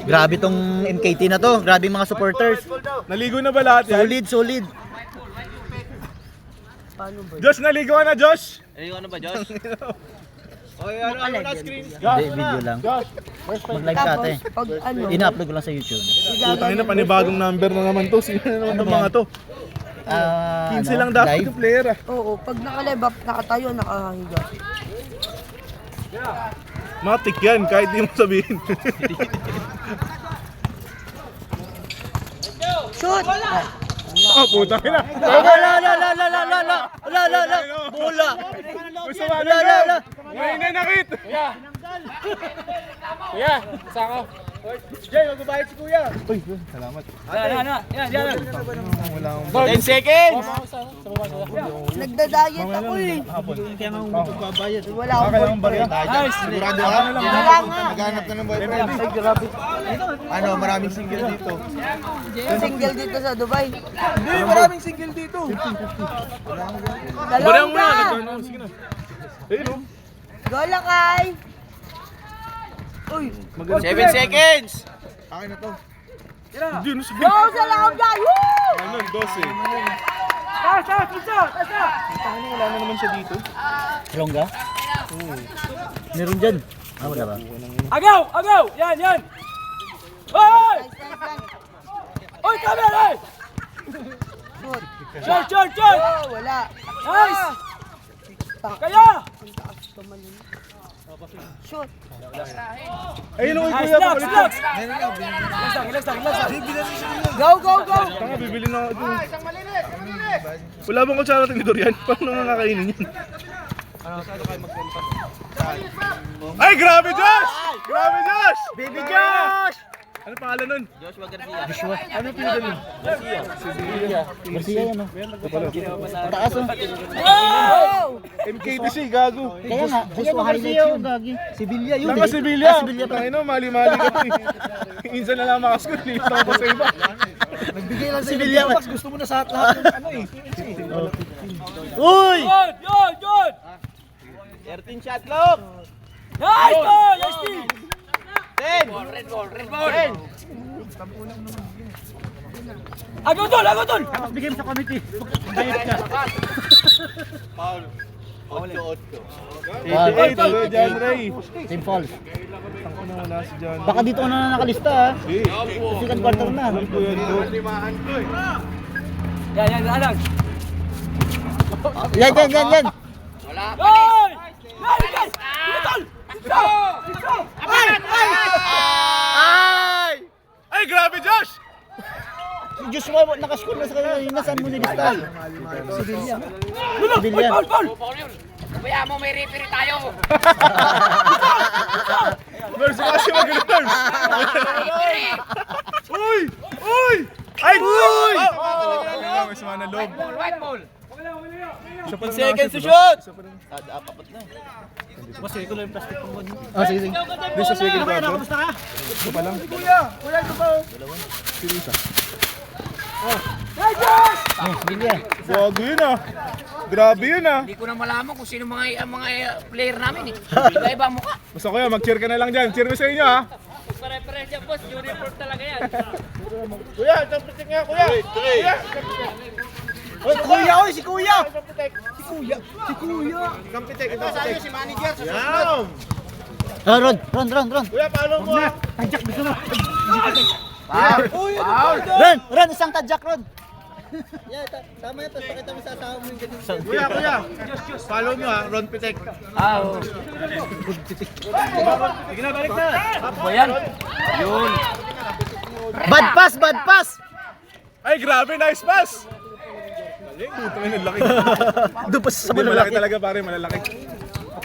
Grabe tong MKT na to. Grabe mga supporters. Naligo na ba lahat yan? Solid, solid. Josh, naligo ka na, Josh? Naligo na ba, Josh? Hindi, video lang. Mag-live ka ate. Pag ano, Ina-upload ko lang sa YouTube. Putangin na, panibagong number na naman to. Sino na naman itong mga to? 15 lang dapat live? yung player ah. oo, pag naka-live up, nakatayo, nakahiga. Matik yan, kahit di mo sabihin. Shoot! Oh, putangin na. La. Bola. Gusto mo na. May nanakit. Kuya, saan ka? Jay, magbabayad si Kuya. Uy, salamat. Yan. Wala akong 10 seconds! Nagda-diet ako eh. Kaya nga magbabayad. Wala akong kailangan bariya. Nice. Sigurado ka? Wala nga. Naghanap ka ng boyfriend. Ay, grabe. Ano, maraming single dito. Single dito sa Dubai. Hindi, maraming single dito. Dalawang ka! Sige na. Ayun o. Go lang, Kai! Uy! 7 seconds! Akin na to. Hindi, ano sige. Go sa lakad dyan! Woo! Ano, 12. Wala na naman siya dito. Longga? Meron dyan. Wala ba? Agaw! Yan! Hoy! Nice, nice. Hoy, camera! Shoot! Shot! Oh, wala. Nice! Tak. Kaya! Shoot! Ayun o, Nice, Kuya. relax! Relax. Go! Tanga, bibili na ako ito. Wala bang kutsara tinidor yan? Paano nga kakainin yan? Ay, grabe, Josh! Grabe, Josh! Baby Josh! Ano pangalan nun? Joshua Garcia. Joshua. Ano pinadal nun? Garcia yan oh. Mataas oh. Go! MKTC, gago. Kaya nga, Joshua highlights yun. Gagi. Sibilya yun Naka eh. Sibilya. Sibilya pa. Tangino, mali-mali ka to eh. Minsan na lang makaskot, lilit ako pa sa iba. Nagbigay lang sa Sibilya. Gusto mo na sa lahat ng ano eh. Uy! Yun! 13 shot clock! Nice ball! Nice team! 10! Red ball! 10! Agaw tol! Tapos bigay mo sa committee. Bayad ka. Foul. 88, John Ray. Team falls. Ang una wala si John. Baka dito ka na nakalista ha. Second quarter na. Alam ko yan, bro. Yan, alang! Yan. Hoy! Nice! Tol! Ay, grabe, Josh! Si Joshua nakascore na sa kanina. Saan mo nilista? Sibilya. Sibilya. Foul! Kaya mo may referee tayo! Verso kasi mag-return. Uy! Ay! Uy! May sama na loob. White ball! 15 Seconds to shoot! Apat na. Ah, sige. Di sa second quarter. Kamusta ka? Ito pa lang. Sibilya. Bago yun ah. Grabe yun ah. Hindi ko na malaman kung sino mga player namin eh. Iba-iba ang mukha. Basta kuya, mag-cheer ka na lang dyan. Cheer mo sa inyo ah. Pare-pare siya boss, yung report talaga yan. Kuya, champitek nga kuya. Kuya, Si Kuya, oy, si Kuya. champitek. Ito sa'yo si manager. Yan. Ron. Kuya, paano mo? Ron, isang tadyak, Ron. Tama yan, tapos pakita mo sa asawa mo yung ganun. Kuya. Follow nyo ha, Ron Pitek. Oo. Sige na, balik na. Ba yan? Yun. Bad pass. Ay, grabe, nice pass. Puto na laki. Doon pa sa Hindi, malaki malalaki. talaga pare, malalaki.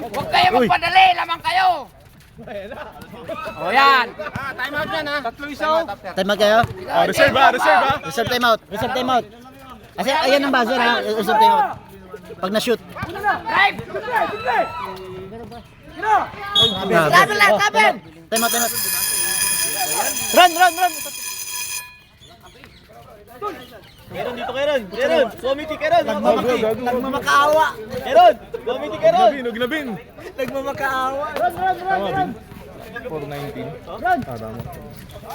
Huwag kayo magpadali, lamang kayo. O yan. Time out yan ha. Tatlo isaw. Time out kayo? Reserve ha. Reserve time out. Kasi ayan ang buzzer ha. Reserve time out. Pag na-shoot. Drive. Tabi! Time out. Run. Keron, dito Keron. Keron, committee Keron. Nagmamakaawa. Keron, committee Keron. Ginabin. Nagmamakaawa. Tama, Bin. 419. Tama.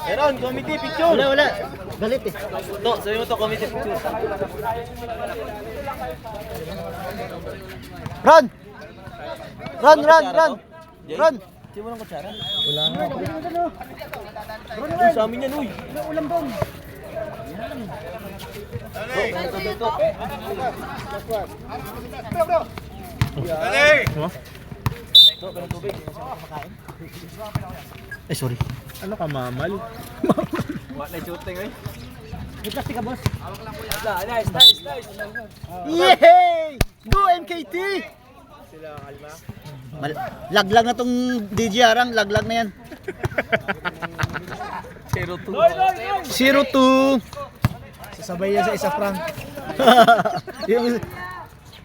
Keron, committee picture. Wala. Galit eh. To, sabi mo to, committee picture. Ron! Ron! Ron! Hindi mo ng kutsara. Wala nga. Uy, sa amin yan, uy. Ulam doon. Eh, sorry. Ano ka, mamal? Wala shooting, eh. May plastic ka, boss. Nice. Yay! Go MKT! Laglag na tong DJ Arang, laglag na yan. 0-2. Sasabay yan sa isa franc. Yung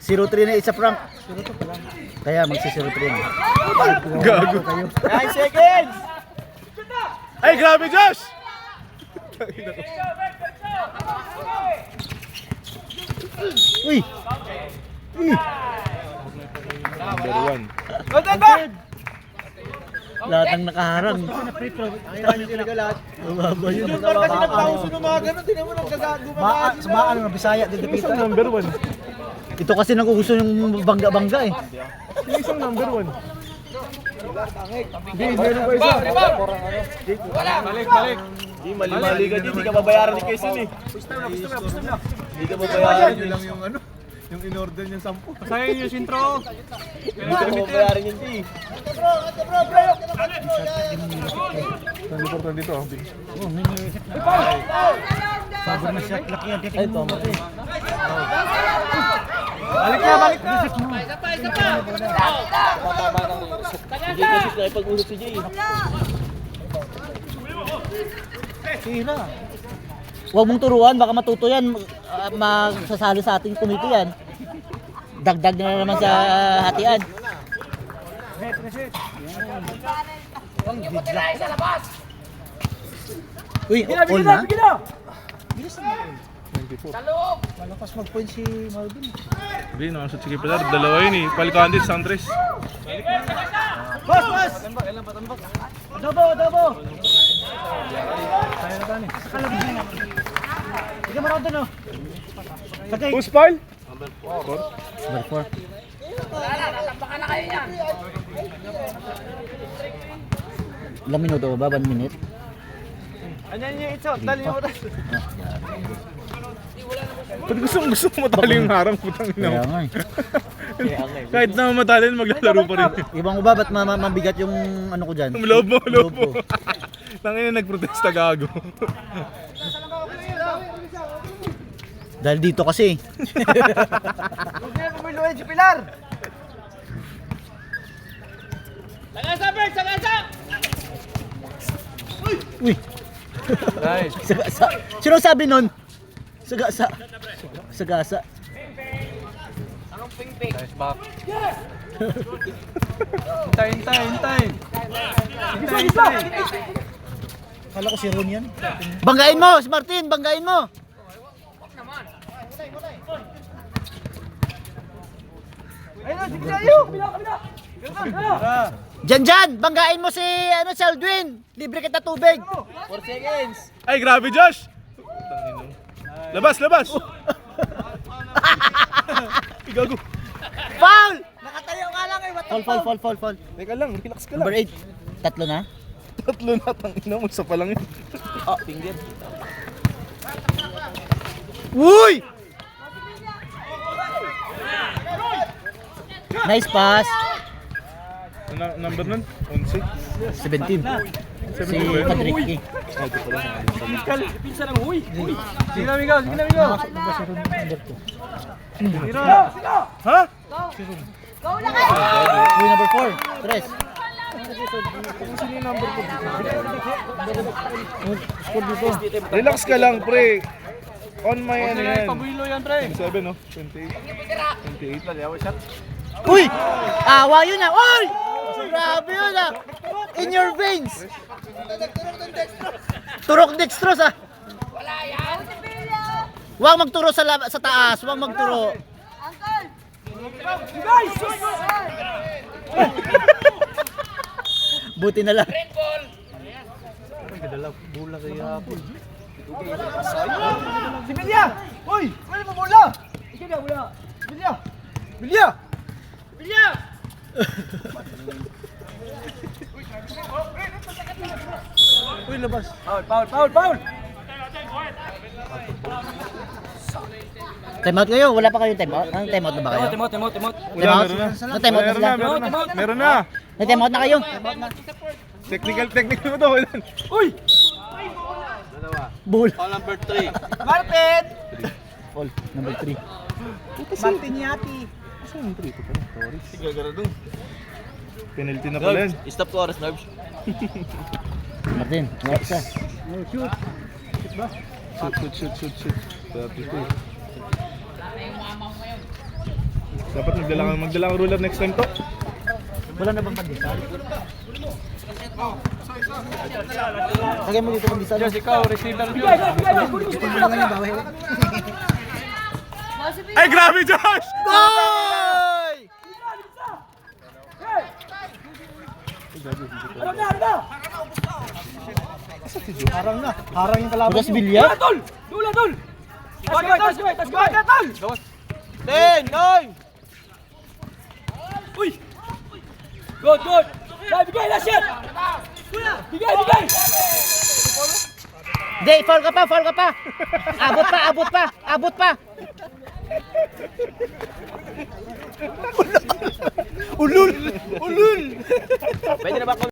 0-3 na isa franc. Kaya magsi-0-3 na. Gago. 9 seconds. Ay, grabe, Josh! Uy! Number 1. Lahat ng nakaharang. Baba yun. Yung parang kasi nagpauso ng mga ganun, tinan mo nagkagago Sa baan ng Bisaya, Isang number 1. ito kasi nagugusto yung bangga-bangga eh. Isang number 1. Hindi, meron pa isa. Balik. Di mali-mali ka dyan, di ka babayaran ni Quezon eh. Di ka babayaran yun. lang yung ano, yung in-order niyang 10. Sayang yung sintro. Di ka babayaran yun, di. Ang important dito, ah. Sabar na siya, laki yan, titignan mo. Balik na! Hindi kasi nakipag-usap si Jay. Sira. Huwag mong turuan, baka matuto yan. Magsasali sa ating committee yan. Dagdag na naman sa hatian. Uy, all na? Malakas mag-point si Marvin. Hindi, nakasot si Kipilar. Dalawa yun eh. Palikandit, Sandres. Boss! Adobo! Hindi ka marunod doon, oh. Sakay. Who's foul? Number 4. Baka na kayo yan. Ilang minuto ba? 1 minute? Anyan yung itso, dali mo tas. Pati gusto mo matali yung harang, putang ina Kaya mo. nga eh. Kahit na matali, maglalaro pa rin. Ibang ba, ba't mabigat yung ano ko dyan? Loob mo. ko. Tangina, nagprotesta gago. Dahil dito kasi. Huwag na pumiluin si Pilar. Sagasa, Bert! Sagasa! Uy! Nice. Sagasa. Sino sabi nun? Sagasa. Anong ping-ping? Nice back. Hintay. Kala ko si Ron yan. Banggain mo, si Martin, banggain mo. Ayun, sige tayo! Diyan, banggain mo si Aldwin. Libre kita tubig. 4 seconds. Ay, grabe, Josh! Labas! Gago. Foul! Nakatayo ka lang eh, what the Fall. Teka lang, relax ka lang. Number 8. Tatlo na. Tatlo na, tangina mo, isa pa lang yun. Oh, finger. Uy! Nice pass. Number nun? 11? 17. Si Patrick. Pinsa lang, uy! Sige na, amigo. Ha? Uy, number 4. Tres. Relax ka lang, pre. On my ano yan. Pabuilo yan, pre. 27, no? 28. 28. Uy! Awa yun ah! Uy! Grabe yun ah! In your veins! Turok dextrose ah! Wala yan. Huwag magturo sa taas, huwag magturo. Buti na lang. Si Bilya! Uy! Ano mo bola? Ikaw na bola. Bilya! Bilya! Bilya! Uy, labas. Foul! Time out kayo, wala pa kayong time out? Anong time out na ba kayo? Timot. Time out? Meron na. Anong time out na sila? Meron na. May time out na kayo? Technical mo to. Uy! Bull. Foul number 3. Martin! All, number 3. Martin Yati. Sige, gara dun. Penalty na pala yan. Stop to oras, Narbs. Martin, wala siya. Shoot. Sabi ko. Dapat magdala kang ruler next time to. Wala na bang pandesal? Lagay mo dito pandesal. Diyos, ikaw, receiver nyo. Ay, grabe, Josh! Goal! Harang yung kalaban Bukas bilya? Dula, tol! Tol! 10, 9! Uy! Good! Dai, bigay na shit! Bigay! Hindi, foul ka pa! Abot pa! Ulul! Pwede na ba